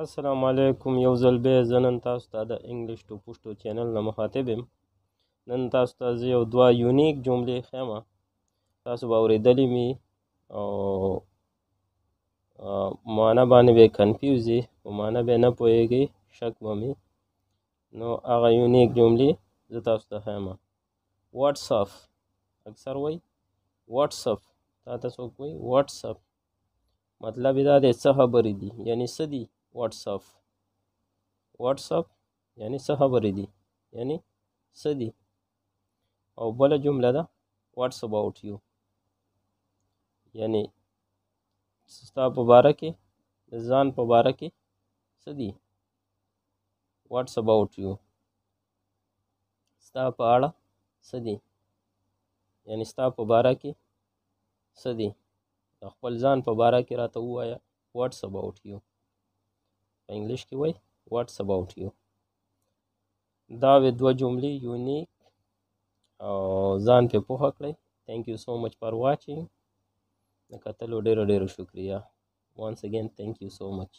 السلام علیکم. یو ځل بیا زه نن تاسو ته د انګلیش ټو پښتو چینل نه مخاطب یم. نن تاسو ته زه یو دوه یونیک جملې ښیم. تاسو به اورېدلې مي او معنا باندې به کنفیوز یې، په معنا به نه پوهېږئ، شک به مې. نو هغه یونیک جملې زه تاسو ته ښیم. واټساپ اکثر وایي واټساپ، تا ته څوک وایي واټساپ، مطلب یې دا دی څه خبرې دي، یعنې څه دي. واټساپ واټساپ یعنی څه خبرې دي، یعنی څه دي. او بله جمله ده واټس اباوټ یو، یعنی ستا په باره کې، د ځان په باره کې څه دي. واټس اباوټ یو، ستا په اړه څه دي، یعنی ستا په باره کې څه دي. د خپل ځان په باره کې راته ووایه واټس اباوټ یو. په انګلیش کې وایي واټس اباوټ یو. دا وې دوه جملې یونیک او ځان پې پوهه کړئ. تھینک یو سو مچ فار واچینګ. د کتلو ډېره ډېره شکریه. once again thank you so much.